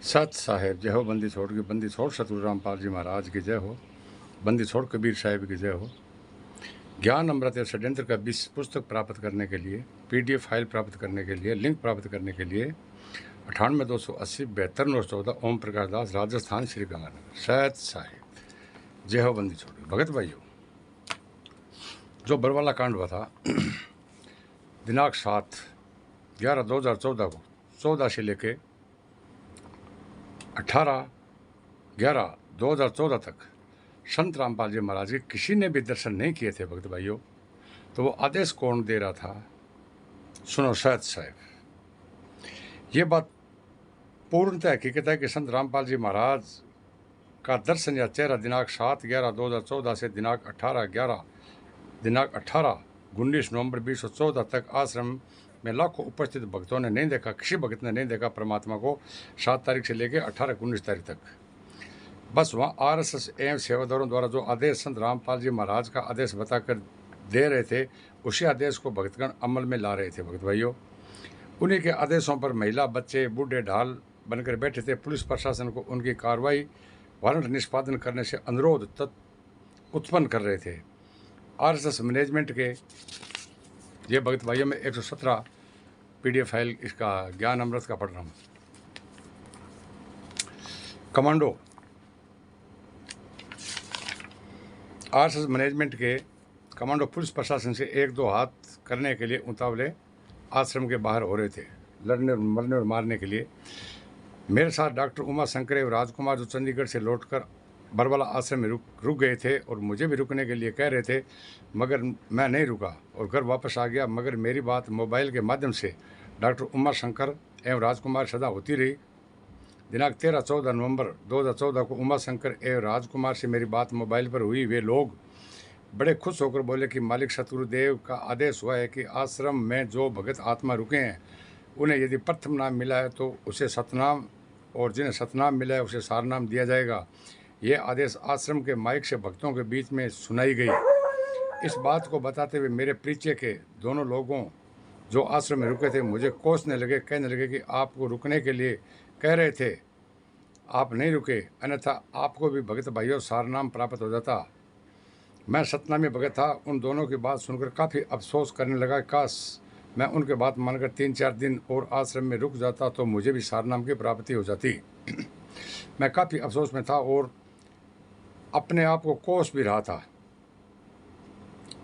सत साहेब जय हो। बंदी छोड़ की बंदी छोड़ सतगुरु रामपाल जी महाराज की जय हो। बंदी छोड़ कबीर साहिब की जय हो। ज्ञान अमृत षड्यंत्र का 20 पुस्तक प्राप्त करने के लिए, PDF फाइल प्राप्त करने के लिए, लिंक प्राप्त करने के लिए 98 280 72 914 ओम प्रकाश दास, राजस्थान, श्री गंगानगर। सत साहिब जय हो। बंदी छोड़ भगत भाइयों, जो बरवाला कांड हुआ था दिनांक 7/11/2014 को 14 से लेके 18/11/2014 तक संत रामपाल जी महाराज के किसी ने भी दर्शन नहीं किए थे भक्त भाइयों। तो वो आदेश कौन दे रहा था? सुनो सत साहब, ये बात पूर्णतः हकीकत है कि संत रामपाल जी महाराज का दर्शन या चेहरा दिनांक 7/11/2014 से दिनांक 19 नवंबर 2014 तक आश्रम में लाखों उपस्थित भक्तों ने नहीं देखा। किसी भक्त ने नहीं देखा परमात्मा को 7 तारीख से लेकर 18-19 तारीख तक। बस वहाँ RSS एवं सेवादारों द्वारा जो आदेश संत रामपाल जी महाराज का आदेश बताकर दे रहे थे, उसी आदेश को भक्तगण अमल में ला रहे थे भक्त भाइयों। उन्हीं के आदेशों पर महिला, बच्चे, बूढ़े ढाल बनकर बैठे थे। पुलिस प्रशासन को उनकी कार्रवाई वारंट निष्पादन करने से अनुरोध उत्पन्न कर रहे थे। RSS मैनेजमेंट के ये भक्त भाइयों में 117 PDF फाइल इसका ज्ञान अमृत का पढ़ रहा हूँ। कमांडो RSS मैनेजमेंट के कमांडो पुलिस प्रशासन से 1-2 हाथ करने के लिए उतावले आश्रम के बाहर हो रहे थे, लड़ने, मरने और मारने के लिए। मेरे साथ डॉक्टर उमा शंकर एवं राजकुमार, जो चंडीगढ़ से लौटकर बरवाला आश्रम में रुक गए थे और मुझे भी रुकने के लिए कह रहे थे, मगर मैं नहीं रुका और घर वापस आ गया। मगर मेरी बात मोबाइल के माध्यम से डॉक्टर उमा शंकर एवं राजकुमार सदा होती रही। दिनांक 13-14 नवंबर 2014 को उमा शंकर एवं राजकुमार से मेरी बात मोबाइल पर हुई। वे लोग बड़े खुश होकर बोले कि मालिक सतगुरुदेव का आदेश हुआ है कि आश्रम में जो भगत आत्मा रुके हैं उन्हें यदि प्रथम नाम मिला है तो उसे सतनाम, और जिन्हें सतनाम मिला है उसे सारनाम दिया जाएगा। ये आदेश आश्रम के माइक से भक्तों के बीच में सुनाई गई। इस बात को बताते हुए मेरे परिचय के दोनों लोगों जो आश्रम में रुके थे मुझे कोसने लगे, कहने लगे कि आपको रुकने के लिए कह रहे थे, आप नहीं रुके, अन्यथा आपको भी भगत भाइयों सारनाम प्राप्त हो जाता। मैं सतनामी भगत था। उन दोनों की बात सुनकर काफ़ी अफसोस करने लगा। काश मैं उनके बात मानकर 3-4 दिन और आश्रम में रुक जाता तो मुझे भी सारनाम की प्राप्ति हो जाती। मैं काफ़ी अफसोस में था और अपने आप को कोस भी रहा था।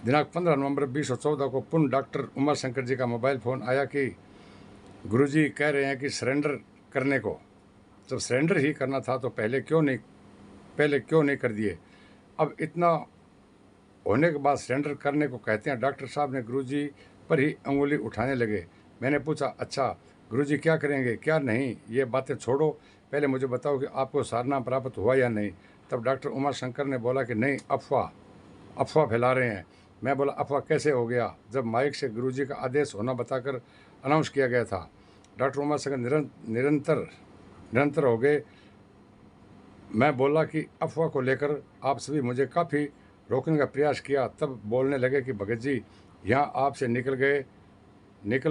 दिनांक 15 नवंबर 2014 को पुनः डॉक्टर उमा शंकर जी का मोबाइल फ़ोन आया कि गुरुजी कह रहे हैं कि सरेंडर करने को। जब सरेंडर ही करना था तो पहले क्यों नहीं कर दिए? अब इतना होने के बाद सरेंडर करने को कहते हैं। डॉक्टर साहब ने गुरुजी पर ही अंगुली उठाने लगे। मैंने पूछा, अच्छा गुरुजी क्या करेंगे क्या नहीं? ये बातें छोड़ो, पहले मुझे बताओ कि आपको सारनाम प्राप्त हुआ या नहीं। तब डॉक्टर उमा शंकर ने बोला कि नहीं, अफवाह फैला रहे हैं। मैं बोला, अफवाह कैसे हो गया जब माइक से गुरुजी का आदेश होना बताकर अनाउंस किया गया था। डॉक्टर उमा शंकर निरंतर हो गए। मैं बोला कि अफवाह को लेकर आप सभी मुझे काफ़ी रोकने का प्रयास किया। तब बोलने लगे कि भगत जी, यहाँ आपसे निकल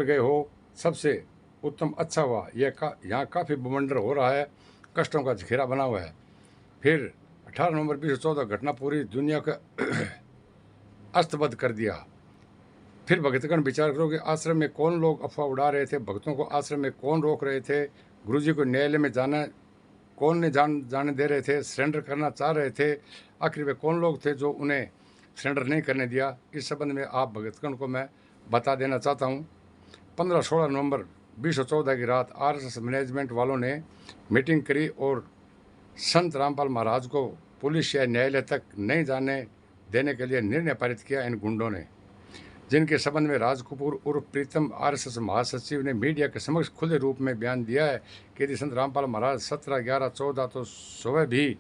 गए हो, सबसे उत्तम, अच्छा हुआ। यहाँ काफ़ी बवंडर हो रहा है, कष्टों का जखीरा बना हुआ है। फिर 18 नवंबर 2014 घटना पूरी दुनिया का अस्तबद्ध कर दिया। फिर भक्तगण विचार करो कि आश्रम में कौन लोग अफवाह उड़ा रहे थे, भक्तों को आश्रम में कौन रोक रहे थे, गुरुजी को न्यायालय में कौन ने जाने दे रहे थे, सरेंडर करना चाह रहे थे, आखिर वे कौन लोग थे जो उन्हें सरेंडर नहीं करने दिया। इस संबंध में आप भक्तगण को मैं बता देना चाहता हूँ। 15-16 नवंबर 2014 की रात RSS मैनेजमेंट वालों ने मीटिंग करी और संत रामपाल महाराज को पुलिस या न्यायालय तक नहीं जाने देने के लिए निर्णय पारित किया। इन गुंडों ने, जिनके संबंध में राज कपूर उर्फ प्रीतम RSS महासचिव ने मीडिया के समक्ष खुले रूप में बयान दिया है कि यदि संत रामपाल महाराज 17/11/14 तो सुबह भी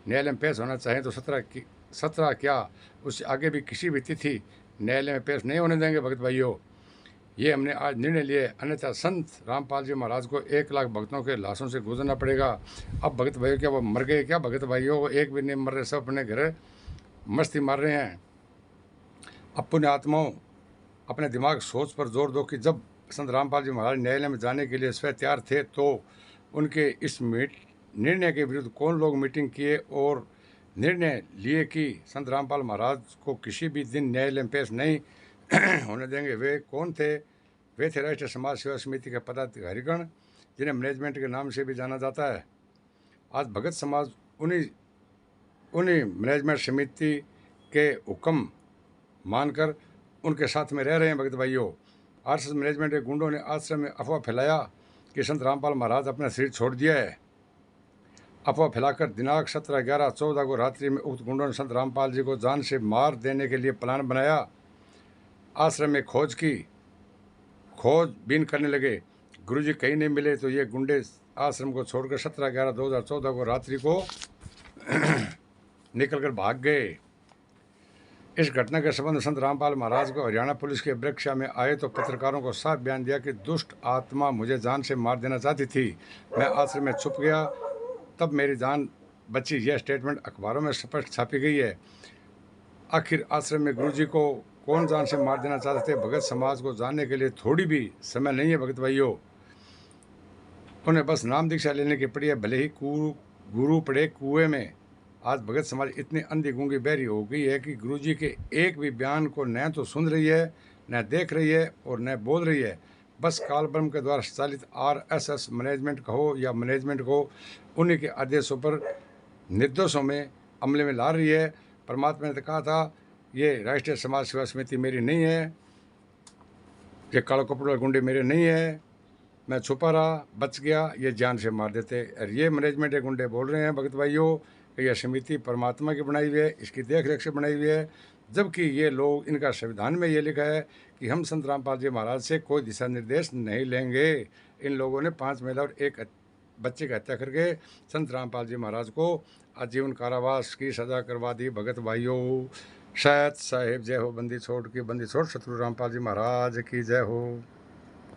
न्यायालय में पेश होना चाहें तो 17 क्या उससे आगे भी किसी भी तिथि न्यायालय में पेश नहीं होने देंगे। भगत भाइयों, ये हमने आज निर्णय लिए, अन्यथा संत रामपाल जी महाराज को 1 लाख भक्तों के लाशों से गुजरना पड़ेगा। अब भगत भाइयों क्या वो मर गए क्या? भगत भाइयों को एक भी नहीं मर रहे, सब अपने घर मस्ती मार रहे हैं। अब पुण्य आत्माओं, अपने दिमाग सोच पर जोर दो कि जब संत रामपाल जी महाराज न्यायालय में जाने के लिए स्वयं तैयार थे तो उनके इस निर्णय के विरुद्ध कौन लोग मीटिंग किए और निर्णय लिए कि संत रामपाल महाराज को किसी भी दिन न्यायालय में पेश नहीं होने देंगे, वे कौन थे? वे थे राष्ट्रीय समाज सेवा समिति के पदाधिकारीगण, जिन्हें मैनेजमेंट के नाम से भी जाना जाता है। आज भगत समाज उन्हीं उन्हीं मैनेजमेंट समिति के हुक्म मानकर उनके साथ में रह रहे हैं। भगत भाइयों, आरएसएस मैनेजमेंट के गुंडों ने आश्रम में अफवाह फैलाया कि संत रामपाल महाराज अपना शरीर छोड़ दिया है। अफवाह फैलाकर दिनांक 17, 11, 14 को रात्रि में उक्त गुंडों ने संत रामपाल जी को जान से मार देने के लिए प्लान बनाया। आश्रम में खोजबीन करने लगे। गुरुजी कहीं नहीं मिले तो ये गुंडे आश्रम को छोड़कर 17, 11, 2014 को रात्रि को निकलकर भाग गए। इस घटना के संबंध में संत रामपाल महाराज को हरियाणा पुलिस के वृक्षा में आए तो पत्रकारों को साफ बयान दिया कि दुष्ट आत्मा मुझे जान से मार देना चाहती थी। मैं आश्रम में छुप गया, तब मेरी जान बची। यह स्टेटमेंट अखबारों में स्पष्ट छापी गई है। आखिर आश्रम में गुरुजी को कौन जान से मार देना चाहते थे, भगत समाज को जानने के लिए थोड़ी भी समय नहीं है। भगत भाइयों, उन्हें बस नाम दीक्षा लेने की पड़ी है, भले ही गुरु पड़े कुएं में। आज भगत समाज इतनी अंधी गूंगी बहरी हो गई है कि गुरुजी के एक भी बयान को न तो सुन रही है, न देख रही है और न बोल रही है। बस काल ब्रह्म के द्वारा संचालित आरएसएस मैनेजमेंट कहो या मैनेजमेंट को उन्हीं के आदेशों पर निर्दोषों में अमले में ला रही है। परमात्मा ने तो कहा था, ये राष्ट्रीय समाज सेवा समिति मेरी नहीं है, ये काला कपड़ा गुंडे मेरे नहीं है, मैं छुपा रहा, बच गया, ये जान से मार देते। और ये मैनेजमेंट के गुंडे बोल रहे हैं भगत भाइयों कि यह समिति परमात्मा की बनाई हुई है, इसकी देख रेख से बनाई हुई है, जबकि ये लोग, इनका संविधान में ये लिखा है कि हम संत रामपाल जी महाराज से कोई दिशा निर्देश नहीं लेंगे। इन लोगों ने 5 महिला और 1 बच्चे की हत्या करके संत रामपाल जी महाराज को आजीवन कारावास की सजा करवा दी। भगत भाइयों, सत साहिब जय हो, बंदी छोड़ की बंदी छोड़, सतगुरु रामपाल जी महाराज की जय हो।